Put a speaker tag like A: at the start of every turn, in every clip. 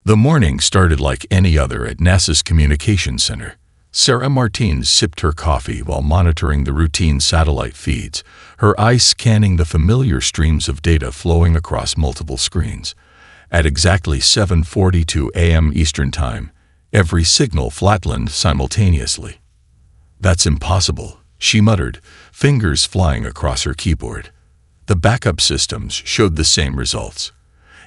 A: The morning started like any other at NASA's Communications Center. Sarah Martins sipped her coffee while monitoring the routine satellite feeds, her eyes scanning the familiar streams of data flowing across multiple screens. At exactly 7:42 a.m. Eastern Time, every signal flatlined simultaneously. "That's impossible," she muttered, fingers flying across her keyboard. The backup systems showed the same results.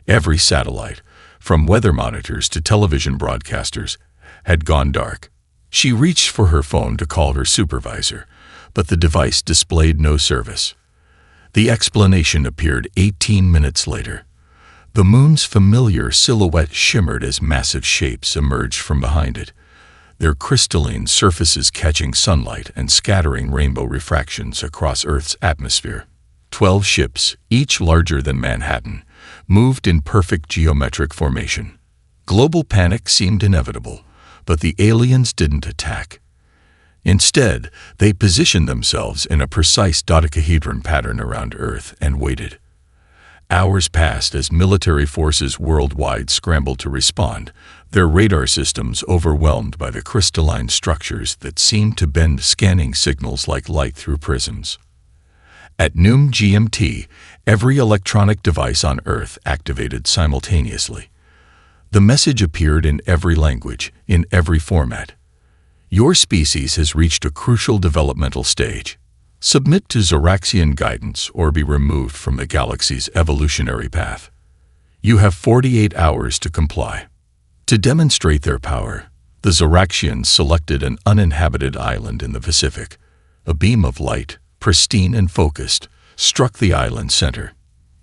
A: Every satellite, from weather monitors to television broadcasters, had gone dark. She reached for her phone to call her supervisor, but the device displayed no service. The explanation appeared 18 minutes later. The moon's familiar silhouette shimmered as massive shapes emerged from behind it, their crystalline surfaces catching sunlight and scattering rainbow refractions across Earth's atmosphere. 12 ships, each larger than Manhattan, moved in perfect geometric formation. Global panic seemed inevitable, but the aliens didn't attack. Instead, they positioned themselves in a precise dodecahedron pattern around Earth and waited. Hours passed as military forces worldwide scrambled to respond, their radar systems overwhelmed by the crystalline structures that seemed to bend scanning signals like light through prisms. At noon GMT, every electronic device on Earth activated simultaneously. The message appeared in every language, in every format. "Your species has reached a crucial developmental stage. Submit to Zoraxian guidance or be removed from the galaxy's evolutionary path. You have 48 hours to comply." To demonstrate their power, the Zoraxians selected an uninhabited island in the Pacific. A beam of light, pristine and focused, struck the island's center.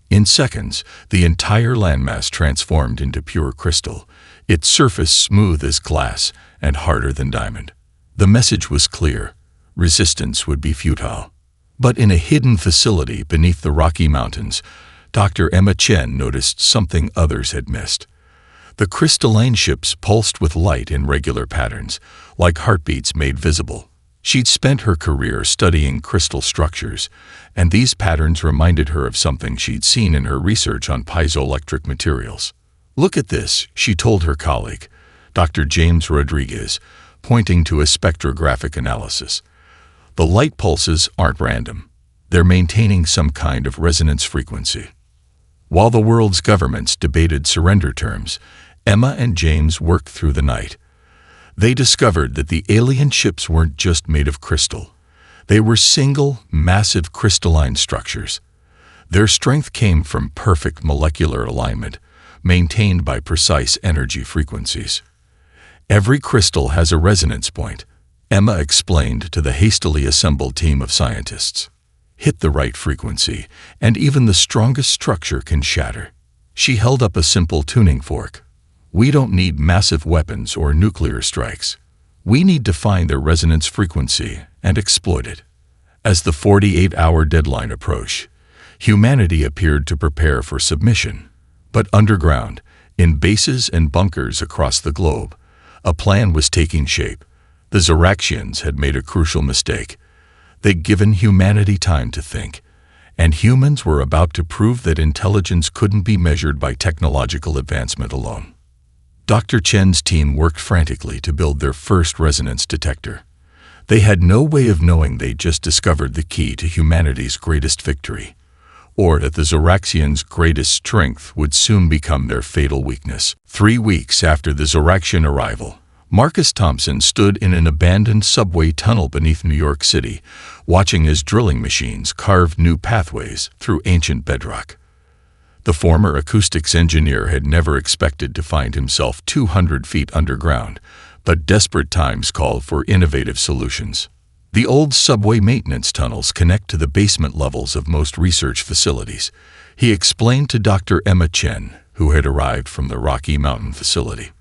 A: In seconds, the entire landmass transformed into pure crystal, its surface smooth as glass and harder than diamond. The message was clear: resistance would be futile. But in a hidden facility beneath the Rocky Mountains, Dr. Emma Chen noticed something others had missed. The crystalline ships pulsed with light in regular patterns, like heartbeats made visible. She'd spent her career studying crystal structures, and these patterns reminded her of something she'd seen in her research on piezoelectric materials. "Look at this," she told her colleague, Dr. James Rodriguez, pointing to a spectrographic analysis. "The light pulses aren't random. They're maintaining some kind of resonance frequency." While the world's governments debated surrender terms, Emma and James worked through the night. They discovered that the alien ships weren't just made of crystal. They were single, massive crystalline structures. Their strength came from perfect molecular alignment, maintained by precise energy frequencies. "Every crystal has a resonance point," Emma explained to the hastily assembled team of scientists. "Hit the right frequency, and even the strongest structure can shatter." She held up a simple tuning fork. "We don't need massive weapons or nuclear strikes. We need to find their resonance frequency and exploit it." As the 48-hour deadline approached, humanity appeared to prepare for submission. But underground, in bases and bunkers across the globe, a plan was taking shape. The Zoraxians had made a crucial mistake. They'd given humanity time to think, and humans were about to prove that intelligence couldn't be measured by technological advancement alone. Dr. Chen's team worked frantically to build their first resonance detector. They had no way of knowing they'd just discovered the key to humanity's greatest victory, or that the Zoraxians' greatest strength would soon become their fatal weakness. 3 weeks after the Zoraxian arrival, Marcus Thompson stood in an abandoned subway tunnel beneath New York City, watching as drilling machines carved new pathways through ancient bedrock. The former acoustics engineer had never expected to find himself 200 feet underground, but desperate times called for innovative solutions. The old subway maintenance tunnels connect to the basement levels of most research facilities, he explained to Dr. Emma Chen, who had arrived from the Rocky Mountain facility.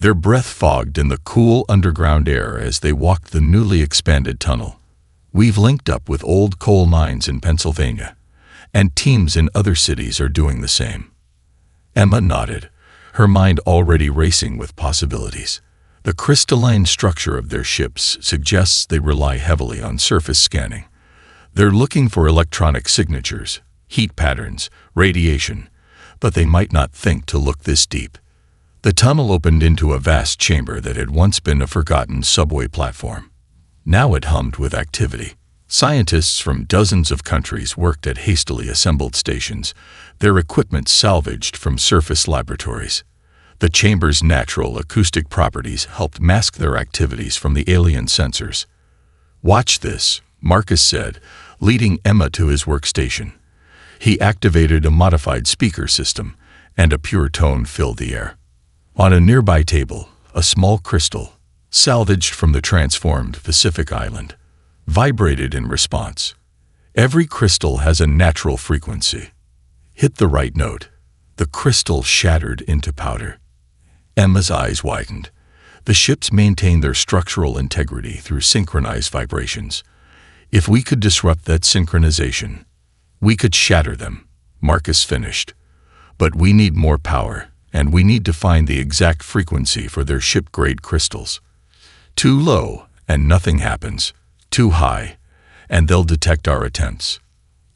A: Their breath fogged in the cool underground air as they walked the newly expanded tunnel. "We've linked up with old coal mines in Pennsylvania, and teams in other cities are doing the same." Emma nodded, her mind already racing with possibilities. The crystalline structure of their ships suggests they rely heavily on surface scanning. They're looking for electronic signatures, heat patterns, radiation, but they might not think to look this deep. The tunnel opened into a vast chamber that had once been a forgotten subway platform. Now it hummed with activity. Scientists from dozens of countries worked at hastily assembled stations, their equipment salvaged from surface laboratories. The chamber's natural acoustic properties helped mask their activities from the alien sensors. "Watch this," Marcus said, leading Emma to his workstation. He activated a modified speaker system, and a pure tone filled the air. On a nearby table, a small crystal, salvaged from the transformed Pacific Island, vibrated in response. Every crystal has a natural frequency. Hit the right note. The crystal shattered into powder. Emma's eyes widened. The ships maintain their structural integrity through synchronized vibrations. If we could disrupt that synchronization, we could shatter them, Marcus finished. But we need more power, and we need to find the exact frequency for their ship-grade crystals. Too low, and nothing happens. Too high, and they'll detect our attempts.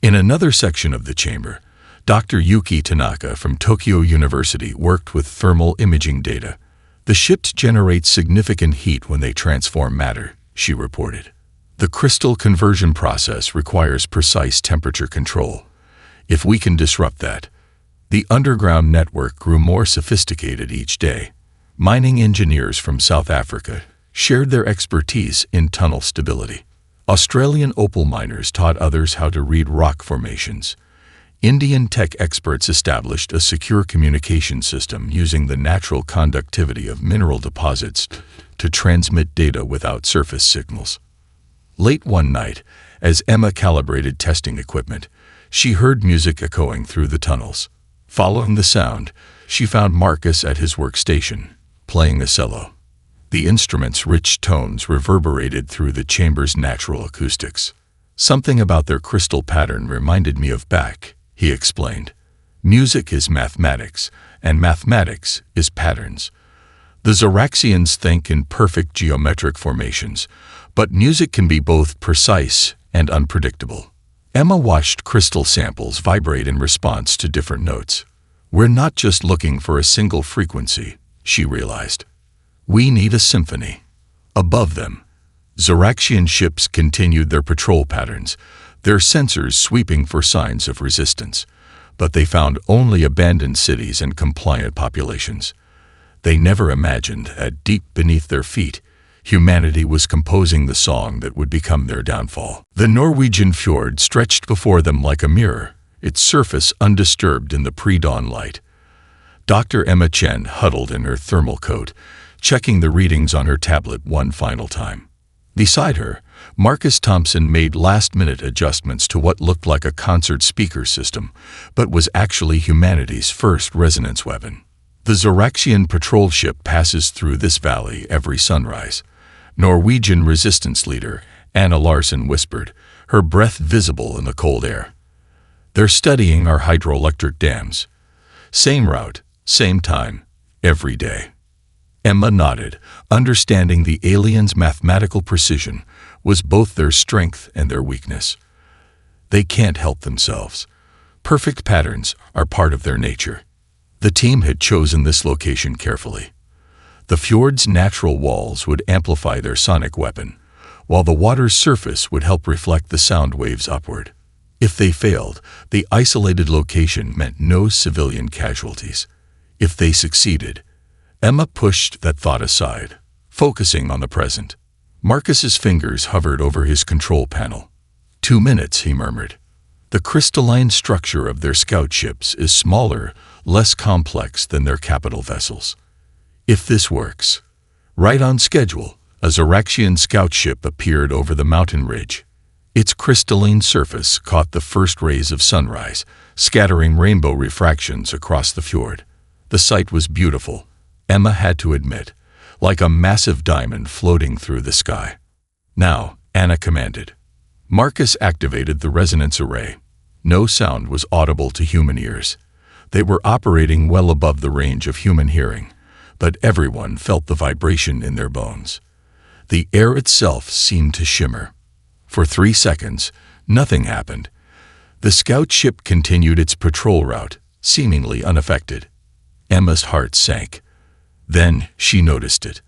A: In another section of the chamber, Dr. Yuki Tanaka from Tokyo University worked with thermal imaging data. The ships generate significant heat when they transform matter, she reported. The crystal conversion process requires precise temperature control. If we can disrupt that, the underground network grew more sophisticated each day. Mining engineers from South Africa shared their expertise in tunnel stability. Australian opal miners taught others how to read rock formations. Indian tech experts established a secure communication system using the natural conductivity of mineral deposits to transmit data without surface signals. Late one night, as Emma calibrated testing equipment, she heard music echoing through the tunnels. Following the sound, she found Marcus at his workstation, playing a cello. The instrument's rich tones reverberated through the chamber's natural acoustics. "Something about their crystal pattern reminded me of Bach," he explained. "Music is mathematics, and mathematics is patterns. The Zoraxians think in perfect geometric formations, but music can be both precise and unpredictable." Emma watched crystal samples vibrate in response to different notes. "We're not just looking for a single frequency," she realized. "We need a symphony." Above them, Zoraxian ships continued their patrol patterns, their sensors sweeping for signs of resistance. But they found only abandoned cities and compliant populations. They never imagined that deep beneath their feet, humanity was composing the song that would become their downfall. The Norwegian fjord stretched before them like a mirror, its surface undisturbed in the pre-dawn light. Dr. Emma Chen huddled in her thermal coat, checking the readings on her tablet one final time. Beside her, Marcus Thompson made last-minute adjustments to what looked like a concert speaker system, but was actually humanity's first resonance weapon. The Zoraxian patrol ship passes through this valley every sunrise, Norwegian resistance leader Anna Larsen whispered, her breath visible in the cold air. "They're studying our hydroelectric dams. Same route, same time, every day." Emma nodded, understanding the aliens' mathematical precision was both their strength and their weakness. They can't help themselves. Perfect patterns are part of their nature. The team had chosen this location carefully. The fjord's natural walls would amplify their sonic weapon, while the water's surface would help reflect the sound waves upward. If they failed, the isolated location meant no civilian casualties. If they succeeded, Emma pushed that thought aside, focusing on the present. Marcus's fingers hovered over his control panel. 2 minutes, he murmured. The crystalline structure of their scout ships is smaller, less complex than their capital vessels. If this works, right on schedule, a Zoraxian scout ship appeared over the mountain ridge. Its crystalline surface caught the first rays of sunrise, scattering rainbow refractions across the fjord. The sight was beautiful, Emma had to admit, like a massive diamond floating through the sky. "Now," Anna commanded. Marcus activated the resonance array. No sound was audible to human ears. They were operating well above the range of human hearing, but everyone felt the vibration in their bones. The air itself seemed to shimmer. For 3 seconds, nothing happened. The scout ship continued its patrol route, seemingly unaffected. Emma's heart sank. Then she noticed it,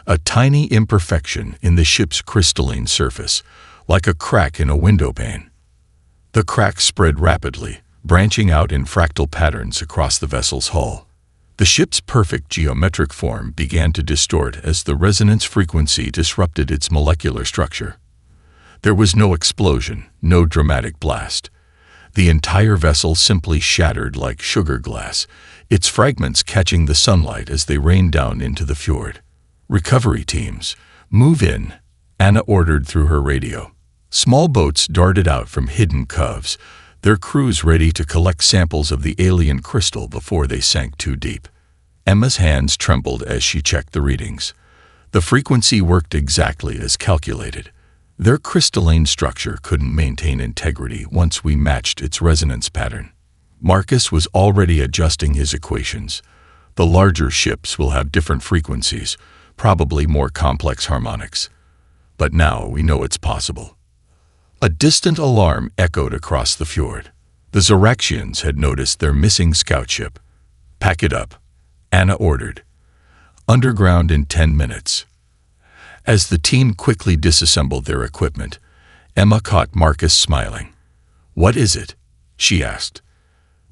A: a tiny imperfection in the ship's crystalline surface, like a crack in a window pane. The crack spread rapidly, branching out in fractal patterns across the vessel's hull. The ship's perfect geometric form began to distort as the resonance frequency disrupted its molecular structure. There was no explosion, no dramatic blast. The entire vessel simply shattered like sugar glass, its fragments catching the sunlight as they rained down into the fjord. "Recovery teams, move in," Anna ordered through her radio. Small boats darted out from hidden coves, their crews ready to collect samples of the alien crystal before they sank too deep. Emma's hands trembled as she checked the readings. The frequency worked exactly as calculated. Their crystalline structure couldn't maintain integrity once we matched its resonance pattern. Marcus was already adjusting his equations. The larger ships will have different frequencies, probably more complex harmonics. But now we know it's possible. A distant alarm echoed across the fjord. The Zoraxians had noticed their missing scout ship. "Pack it up," Anna ordered. "Underground in 10 minutes." As the team quickly disassembled their equipment, Emma caught Marcus smiling. "What is it?" she asked.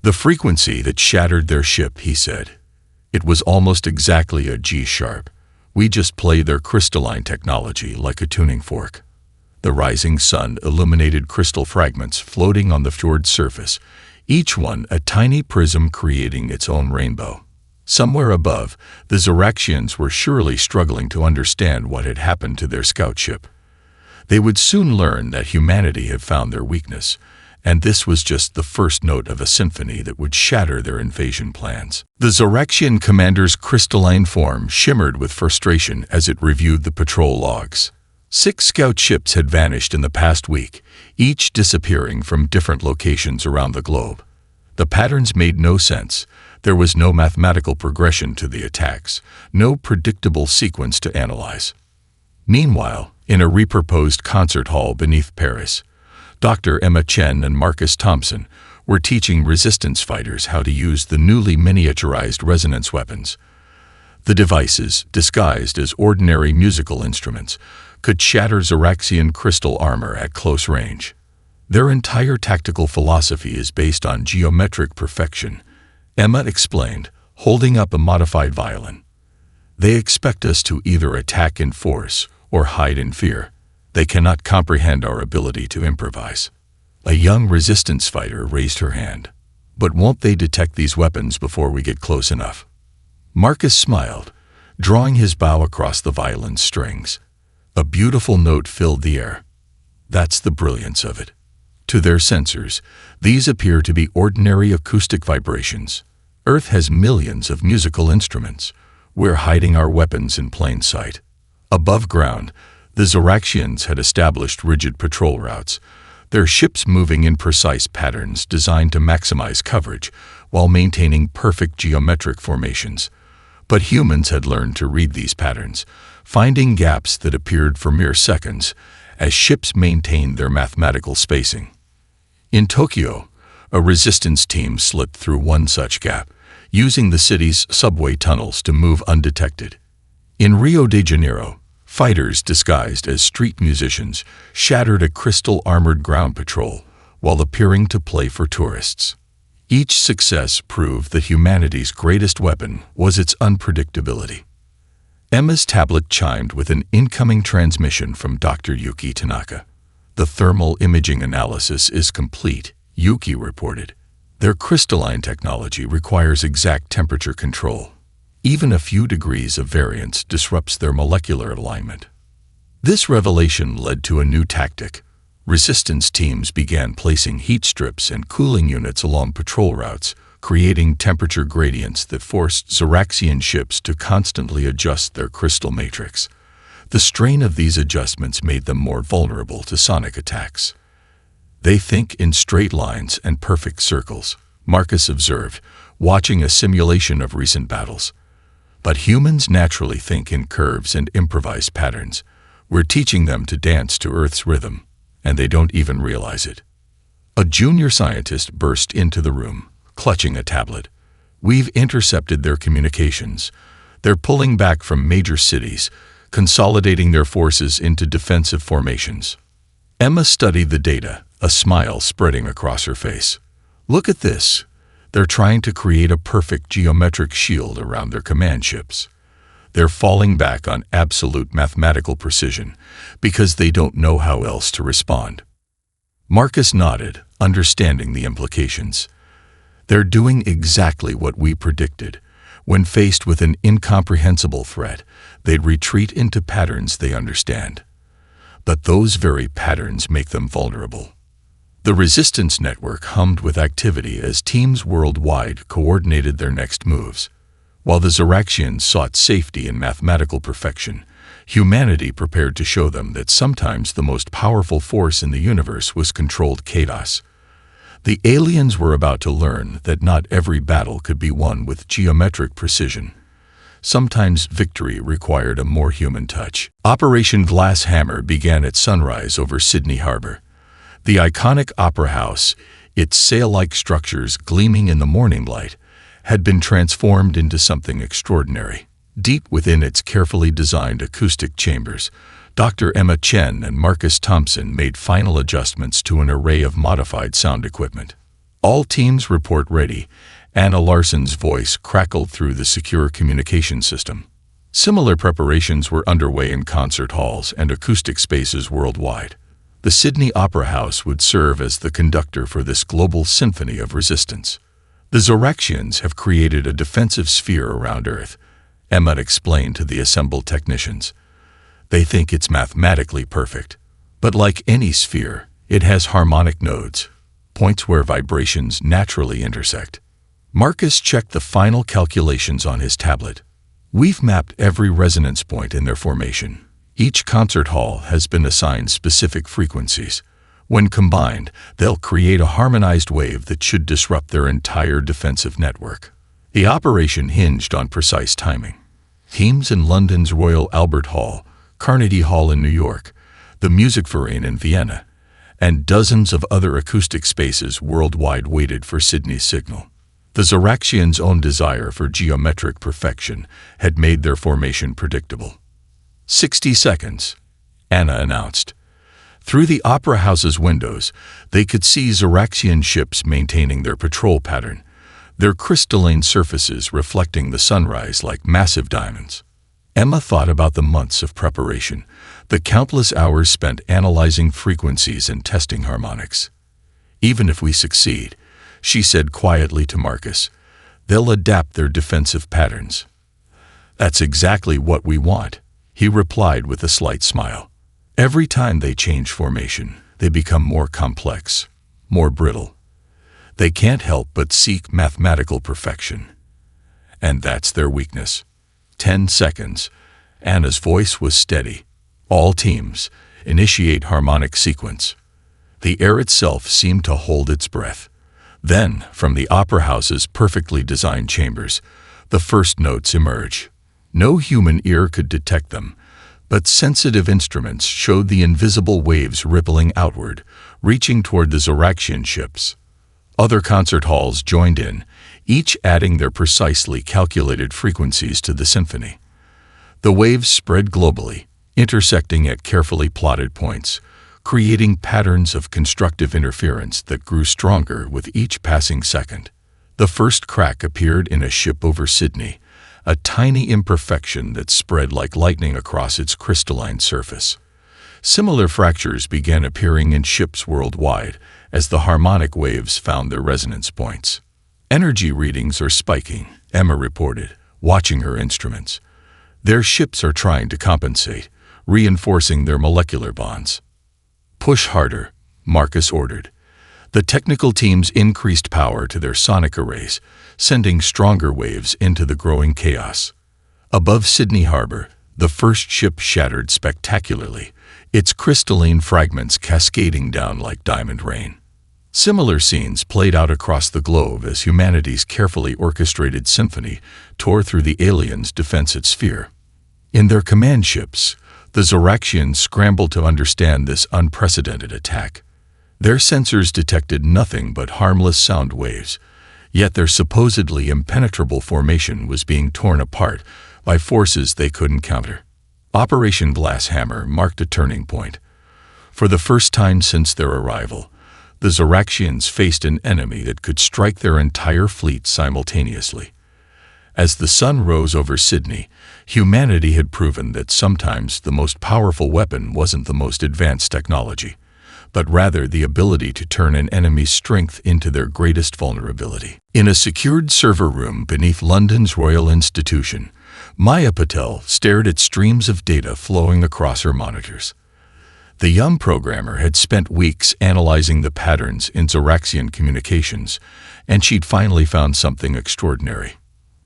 A: "The frequency that shattered their ship," he said. "It was almost exactly a G-sharp. We just played their crystalline technology like a tuning fork." The rising sun illuminated crystal fragments floating on the fjord's surface, each one a tiny prism creating its own rainbow. Somewhere above, the Zoraxians were surely struggling to understand what had happened to their scout ship. They would soon learn that humanity had found their weakness, and this was just the first note of a symphony that would shatter their invasion plans. The Zoraxian commander's crystalline form shimmered with frustration as it reviewed the patrol logs. 6 scout ships had vanished in the past week, each disappearing from different locations around the globe. The patterns made no sense. There was no mathematical progression to the attacks, no predictable sequence to analyze. Meanwhile, in a repurposed concert hall beneath Paris, Dr. Emma Chen and Marcus Thompson were teaching resistance fighters how to use the newly miniaturized resonance weapons. The devices, disguised as ordinary musical instruments, could shatter Zoraxian crystal armor at close range. Their entire tactical philosophy is based on geometric perfection, Emma explained, holding up a modified violin. They expect us to either attack in force or hide in fear. They cannot comprehend our ability to improvise. A young resistance fighter raised her hand. "But won't they detect these weapons before we get close enough?" Marcus smiled, drawing his bow across the violin's strings. A beautiful note filled the air. "That's the brilliance of it. To their sensors, these appear to be ordinary acoustic vibrations. Earth has millions of musical instruments. We're hiding our weapons in plain sight." Above ground, the Zoraxians had established rigid patrol routes, their ships moving in precise patterns designed to maximize coverage while maintaining perfect geometric formations. But humans had learned to read these patterns, finding gaps that appeared for mere seconds as ships maintained their mathematical spacing. In Tokyo, a resistance team slipped through one such gap, using the city's subway tunnels to move undetected. In Rio de Janeiro, fighters disguised as street musicians shattered a crystal-armored ground patrol while appearing to play for tourists. Each success proved that humanity's greatest weapon was its unpredictability. Emma's tablet chimed with an incoming transmission from Dr. Yuki Tanaka. "The thermal imaging analysis is complete," Yuki reported. "Their crystalline technology requires exact temperature control. Even a few degrees of variance disrupts their molecular alignment." This revelation led to a new tactic. Resistance teams began placing heat strips and cooling units along patrol routes, creating temperature gradients that forced Zoraxian ships to constantly adjust their crystal matrix. The strain of these adjustments made them more vulnerable to sonic attacks. "They think in straight lines and perfect circles," Marcus observed, watching a simulation of recent battles. "But humans naturally think in curves and improvised patterns. We're teaching them to dance to Earth's rhythm, and they don't even realize it." A junior scientist burst into the room, clutching a tablet. "We've intercepted their communications. They're pulling back from major cities, consolidating their forces into defensive formations. Emma studied the data, a smile spreading across her face. Look at this. They're trying to create a perfect geometric shield around their command ships. They're falling back on absolute mathematical precision because they don't know how else to respond. Marcus nodded, understanding the implications. They're doing exactly what we predicted. When faced with an incomprehensible threat, they'd retreat into patterns they understand. But those very patterns make them vulnerable. The resistance network hummed with activity as teams worldwide coordinated their next moves. While the Zoraxians sought safety in mathematical perfection, humanity prepared to show them that sometimes the most powerful force in the universe was controlled chaos. The aliens were about to learn that not every battle could be won with geometric precision. Sometimes victory required a more human touch. Operation Glass Hammer began at sunrise over Sydney Harbor. The iconic Opera House, its sail-like structures gleaming in the morning light, had been transformed into something extraordinary. Deep within its carefully designed acoustic chambers, Dr. Emma Chen and Marcus Thompson made final adjustments to an array of modified sound equipment. All teams report ready. Anna Larson's voice crackled through the secure communication system. Similar preparations were underway in concert halls and acoustic spaces worldwide. The Sydney Opera House would serve as the conductor for this global symphony of resistance. The Zoraxians have created a defensive sphere around Earth, Emma explained to the assembled technicians. They think it's mathematically perfect. But like any sphere, it has harmonic nodes, points where vibrations naturally intersect. Marcus checked the final calculations on his tablet. We've mapped every resonance point in their formation. Each concert hall has been assigned specific frequencies. When combined, they'll create a harmonized wave that should disrupt their entire defensive network. The operation hinged on precise timing. Teams in London's Royal Albert Hall, Carnegie Hall in New York, the Musikverein in Vienna, and dozens of other acoustic spaces worldwide waited for Sydney's signal. The Zoraxians' own desire for geometric perfection had made their formation predictable. 60 seconds, Anna announced. Through the Opera House's windows, they could see Zoraxian ships maintaining their patrol pattern, their crystalline surfaces reflecting the sunrise like massive diamonds. Emma thought about the months of preparation, the countless hours spent analyzing frequencies and testing harmonics. Even if we succeed, she said quietly to Marcus, they'll adapt their defensive patterns. That's exactly what we want, he replied with a slight smile. Every time they change formation, they become more complex, more brittle. They can't help but seek mathematical perfection. And that's their weakness. 10 seconds. Anna's voice was steady. All teams, initiate harmonic sequence. The air itself seemed to hold its breath. Then, from the Opera House's perfectly designed chambers, the first notes emerge. No human ear could detect them, but sensitive instruments showed the invisible waves rippling outward, reaching toward the Zoraxian ships. Other concert halls joined in, each adding their precisely calculated frequencies to the symphony. The waves spread globally, intersecting at carefully plotted points, creating patterns of constructive interference that grew stronger with each passing second. The first crack appeared in a ship over Sydney, a tiny imperfection that spread like lightning across its crystalline surface. Similar fractures began appearing in ships worldwide as the harmonic waves found their resonance points. Energy readings are spiking, Emma reported, watching her instruments. Their ships are trying to compensate, reinforcing their molecular bonds. Push harder, Marcus ordered. The technical teams increased power to their sonic arrays, sending stronger waves into the growing chaos. Above Sydney Harbor, the first ship shattered spectacularly, its crystalline fragments cascading down like diamond rain. Similar scenes played out across the globe as humanity's carefully orchestrated symphony tore through the aliens' defensive sphere. In their command ships, the Zoraxians scrambled to understand this unprecedented attack. Their sensors detected nothing but harmless sound waves, yet their supposedly impenetrable formation was being torn apart by forces they couldn't counter. Operation Glasshammer marked a turning point. For the first time since their arrival, the Zoraxians faced an enemy that could strike their entire fleet simultaneously. As the sun rose over Sydney, humanity had proven that sometimes the most powerful weapon wasn't the most advanced technology, but rather the ability to turn an enemy's strength into their greatest vulnerability. In a secured server room beneath London's Royal Institution, Maya Patel stared at streams of data flowing across her monitors. The young programmer had spent weeks analyzing the patterns in Zoraxian communications, and she'd finally found something extraordinary.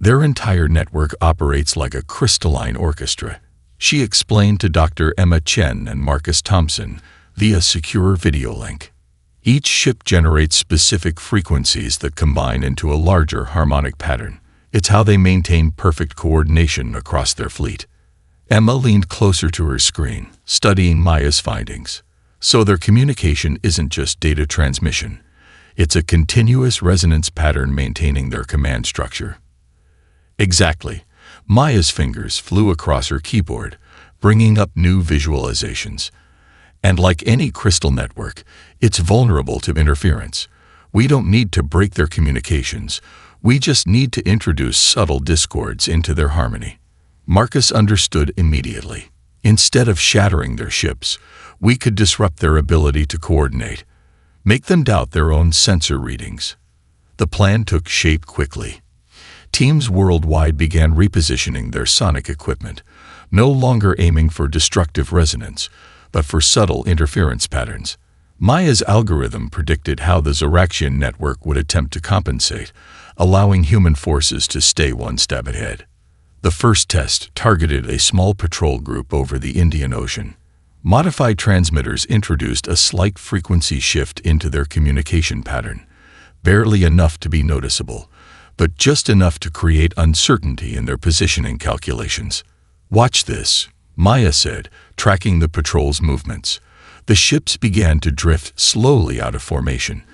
A: Their entire network operates like a crystalline orchestra, she explained to Dr. Emma Chen and Marcus Thompson via secure video link. Each ship generates specific frequencies that combine into a larger harmonic pattern. It's how they maintain perfect coordination across their fleet. Emma leaned closer to her screen, studying Maya's findings. So their communication isn't just data transmission. It's a continuous resonance pattern maintaining their command structure. Exactly. Maya's fingers flew across her keyboard, bringing up new visualizations. And like any crystal network, it's vulnerable to interference. We don't need to break their communications. We just need to introduce subtle discords into their harmony. Marcus understood immediately. Instead of shattering their ships, we could disrupt their ability to coordinate, make them doubt their own sensor readings. The plan took shape quickly. Teams worldwide began repositioning their sonic equipment, no longer aiming for destructive resonance, but for subtle interference patterns. Maya's algorithm predicted how the Zoraxian network would attempt to compensate, allowing human forces to stay one step ahead. The first test targeted a small patrol group over the Indian Ocean. Modified transmitters introduced a slight frequency shift into their communication pattern, barely enough to be noticeable, but just enough to create uncertainty in their positioning calculations. "Watch this," Maya said, tracking the patrol's movements. The ships began to drift slowly out of formation,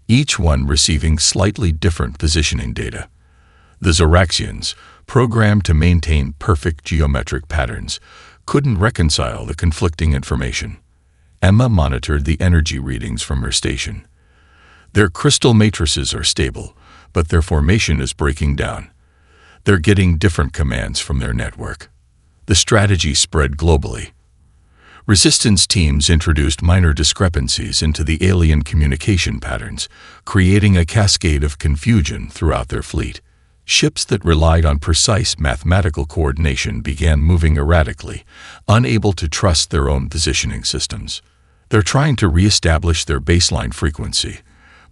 A: each one receiving slightly different positioning data. The Zoraxians, programmed to maintain perfect geometric patterns, couldn't reconcile the conflicting information. Emma monitored the energy readings from her station. Their crystal matrices are stable, but their formation is breaking down. They're getting different commands from their network. The strategy spread globally. Resistance teams introduced minor discrepancies into the alien communication patterns, creating a cascade of confusion throughout their fleet. Ships that relied on precise mathematical coordination began moving erratically, unable to trust their own positioning systems. "They're trying to re-establish their baseline frequency,"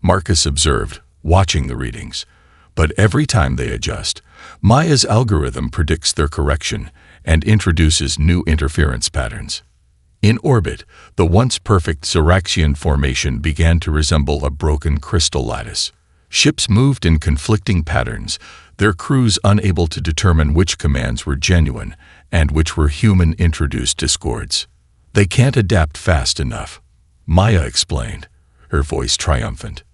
A: Marcus observed, watching the readings. But every time they adjust, Maya's algorithm predicts their correction and introduces new interference patterns. In orbit, the once perfect Zoraxian formation began to resemble a broken crystal lattice. Ships moved in conflicting patterns, their crews unable to determine which commands were genuine and which were human-introduced discords. "They can't adapt fast enough," Maya explained, her voice triumphant.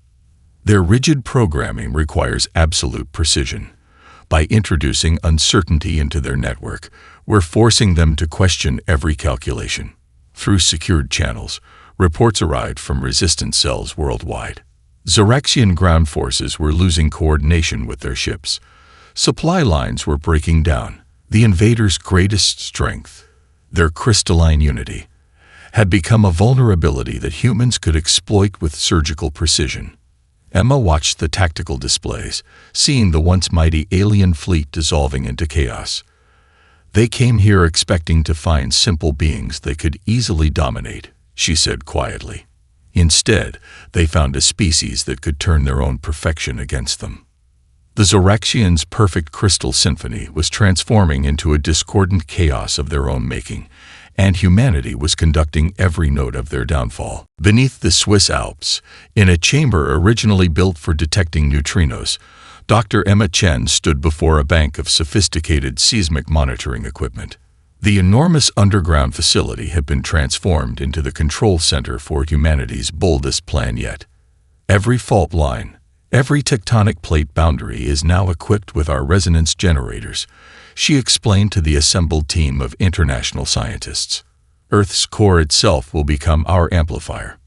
A: "Their rigid programming requires absolute precision. By introducing uncertainty into their network, we're forcing them to question every calculation." Through secured channels, reports arrived from resistance cells worldwide. Zoraxian ground forces were losing coordination with their ships. Supply lines were breaking down. The invaders' greatest strength, their crystalline unity, had become a vulnerability that humans could exploit with surgical precision. Emma watched the tactical displays, seeing the once mighty alien fleet dissolving into chaos. "They came here expecting to find simple beings they could easily dominate," she said quietly. "Instead, they found a species that could turn their own perfection against them." The Zoraxians' perfect crystal symphony was transforming into a discordant chaos of their own making, and humanity was conducting every note of their downfall. Beneath the Swiss Alps, in a chamber originally built for detecting neutrinos, Dr. Emma Chen stood before a bank of sophisticated seismic monitoring equipment. The enormous underground facility had been transformed into the control center for humanity's boldest plan yet. Every fault line, every tectonic plate boundary is now equipped with our resonance generators, she explained to the assembled team of international scientists. Earth's core itself will become our amplifier.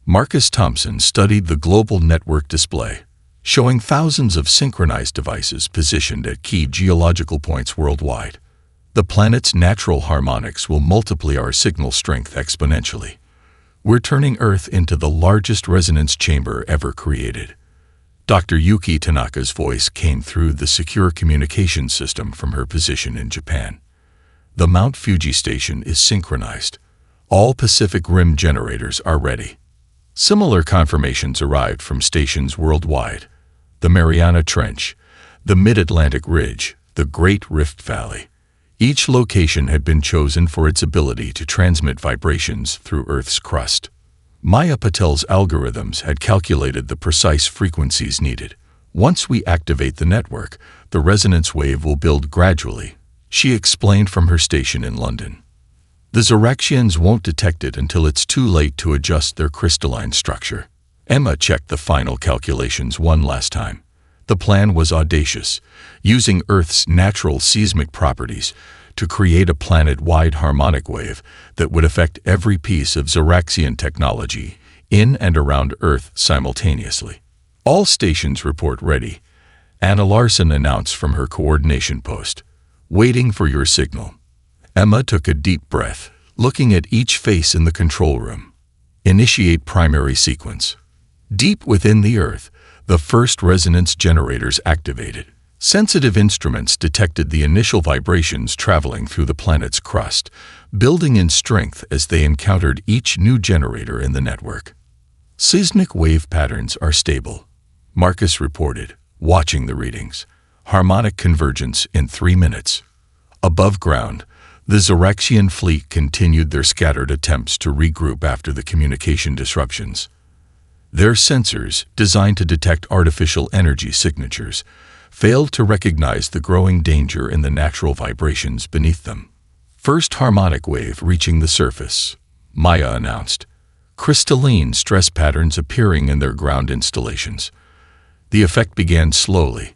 A: Marcus Thompson studied the global network display, showing thousands of synchronized devices positioned at key geological points worldwide. The planet's natural harmonics will multiply our signal strength exponentially. We're turning Earth into the largest resonance chamber ever created. Dr. Yuki Tanaka's voice came through the secure communication system from her position in Japan. The Mount Fuji station is synchronized. All Pacific Rim generators are ready. Similar confirmations arrived from stations worldwide: the Mariana Trench, the Mid-Atlantic Ridge, the Great Rift Valley. Each location had been chosen for its ability to transmit vibrations through Earth's crust. Maya Patel's algorithms had calculated the precise frequencies needed. Once we activate the network, the resonance wave will build gradually, she explained from her station in London. The Zoraxians won't detect it until it's too late to adjust their crystalline structure. Emma checked the final calculations one last time. The plan was audacious, using Earth's natural seismic properties to create a planet-wide harmonic wave that would affect every piece of Zoraxian technology in and around Earth simultaneously. All stations report ready, Anna Larson announced from her coordination post. Waiting for your signal. Emma took a deep breath, looking at each face in the control room. Initiate primary sequence. Deep within the Earth, the first resonance generators activated. Sensitive instruments detected the initial vibrations traveling through the planet's crust, building in strength as they encountered each new generator in the network. Seismic wave patterns are stable, Marcus reported, watching the readings. Harmonic convergence in 3 minutes. Above ground, the Zoraxian fleet continued their scattered attempts to regroup after the communication disruptions. Their sensors, designed to detect artificial energy signatures, failed to recognize the growing danger in the natural vibrations beneath them. First harmonic wave reaching the surface, Maya announced. Crystalline stress patterns appearing in their ground installations. The effect began slowly,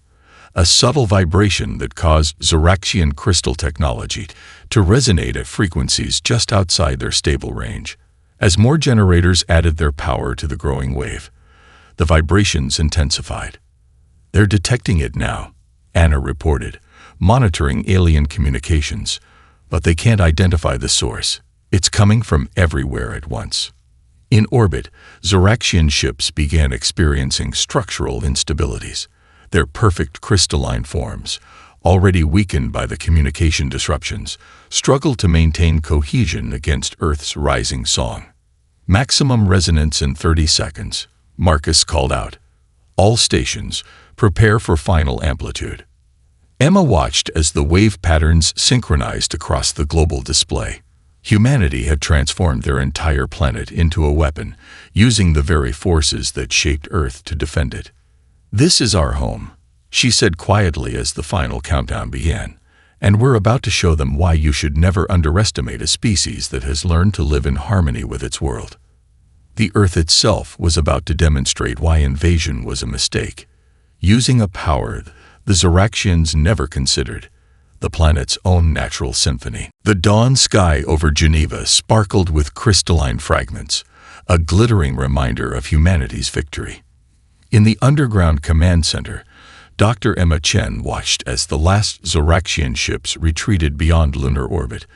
A: a subtle vibration that caused Zoraxian crystal technology to resonate at frequencies just outside their stable range. As more generators added their power to the growing wave, the vibrations intensified. They're detecting it now, Anna reported, monitoring alien communications, but they can't identify the source. It's coming from everywhere at once. In orbit, Zoraxian ships began experiencing structural instabilities. Their perfect crystalline forms, already weakened by the communication disruptions, struggled to maintain cohesion against Earth's rising song. Maximum resonance in 30 seconds, Marcus called out. All stations, prepare for final amplitude. Emma watched as the wave patterns synchronized across the global display. Humanity had transformed their entire planet into a weapon, using the very forces that shaped Earth to defend it. This is our home, she said quietly as the final countdown began, and we're about to show them why you should never underestimate a species that has learned to live in harmony with its world. The Earth itself was about to demonstrate why invasion was a mistake, using a power the Zoraxians never considered, the planet's own natural symphony. The dawn sky over Geneva sparkled with crystalline fragments, a glittering reminder of humanity's victory. In the underground command center, Dr. Emma Chen watched as the last Zoraxian ships retreated beyond lunar orbit,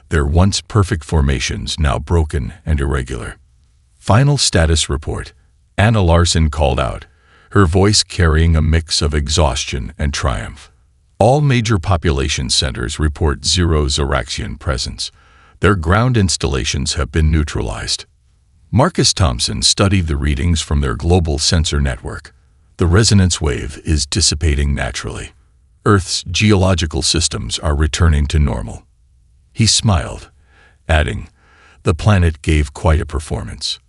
A: their once perfect formations now broken and irregular. Final status report, Anna Larson called out, her voice carrying a mix of exhaustion and triumph. All major population centers report zero Zoraxian presence. Their ground installations have been neutralized. Marcus Thompson studied the readings from their global sensor network. The resonance wave is dissipating naturally. Earth's geological systems are returning to normal. He smiled, adding, the planet gave quite a performance.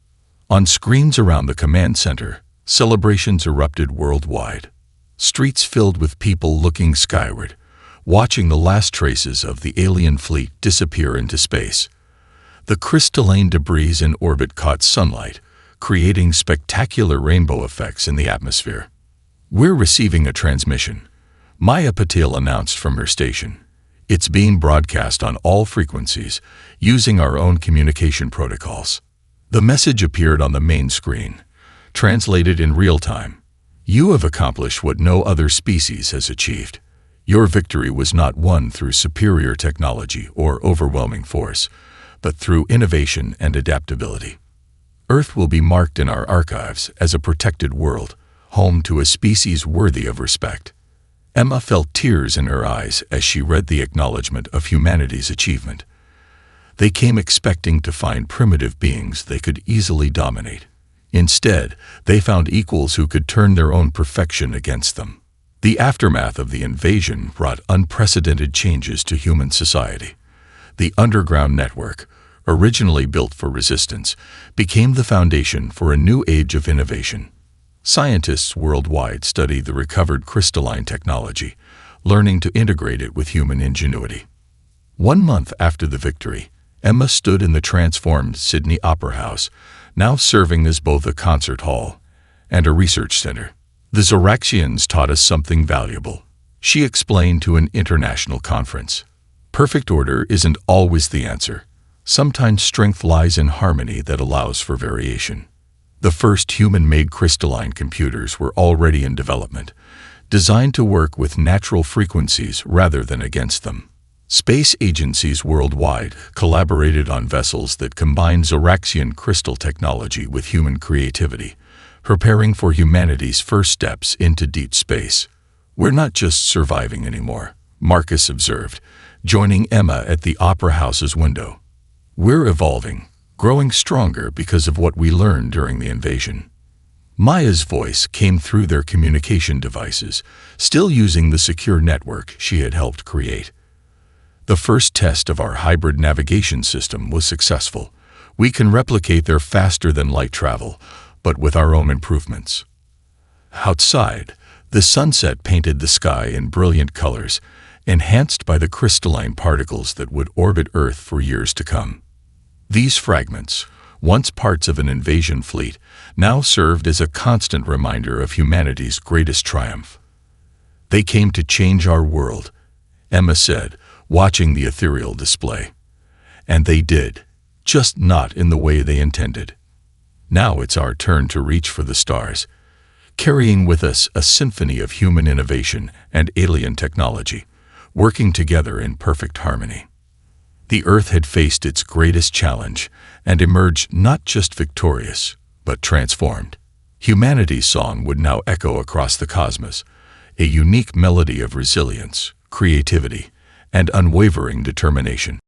A: On screens around the command center, celebrations erupted worldwide. Streets filled with people looking skyward, watching the last traces of the alien fleet disappear into space. The crystalline debris in orbit caught sunlight, creating spectacular rainbow effects in the atmosphere. We're receiving a transmission, Maya Patil announced from her station. It's being broadcast on all frequencies, using our own communication protocols. The message appeared on the main screen, translated in real time. You have accomplished what no other species has achieved. Your victory was not won through superior technology or overwhelming force, but through innovation and adaptability. Earth will be marked in our archives as a protected world, home to a species worthy of respect. Emma felt tears in her eyes as she read the acknowledgement of humanity's achievement. They came expecting to find primitive beings they could easily dominate. Instead, they found equals who could turn their own perfection against them. The aftermath of the invasion brought unprecedented changes to human society. The underground network, originally built for resistance, became the foundation for a new age of innovation. Scientists worldwide study the recovered crystalline technology, learning to integrate it with human ingenuity. 1 month after the victory, Emma stood in the transformed Sydney Opera House, now serving as both a concert hall and a research center. The Zoraxians taught us something valuable, she explained to an international conference. Perfect order isn't always the answer. Sometimes strength lies in harmony that allows for variation. The first human-made crystalline computers were already in development, designed to work with natural frequencies rather than against them. Space agencies worldwide collaborated on vessels that combined Zoraxian crystal technology with human creativity, preparing for humanity's first steps into deep space. We're not just surviving anymore, Marcus observed, joining Emma at the Opera House's window. We're evolving, growing stronger because of what we learned during the invasion. Maya's voice came through their communication devices, still using the secure network she had helped create. The first test of our hybrid navigation system was successful. We can replicate their faster-than-light travel, but with our own improvements. Outside, the sunset painted the sky in brilliant colors, enhanced by the crystalline particles that would orbit Earth for years to come. These fragments, once parts of an invasion fleet, now served as a constant reminder of humanity's greatest triumph. They came to change our world, Emma said, watching the ethereal display. And they did, just not in the way they intended. Now it's our turn to reach for the stars, carrying with us a symphony of human innovation and alien technology, working together in perfect harmony. The Earth had faced its greatest challenge and emerged not just victorious, but transformed. Humanity's song would now echo across the cosmos, a unique melody of resilience, creativity, and unwavering determination.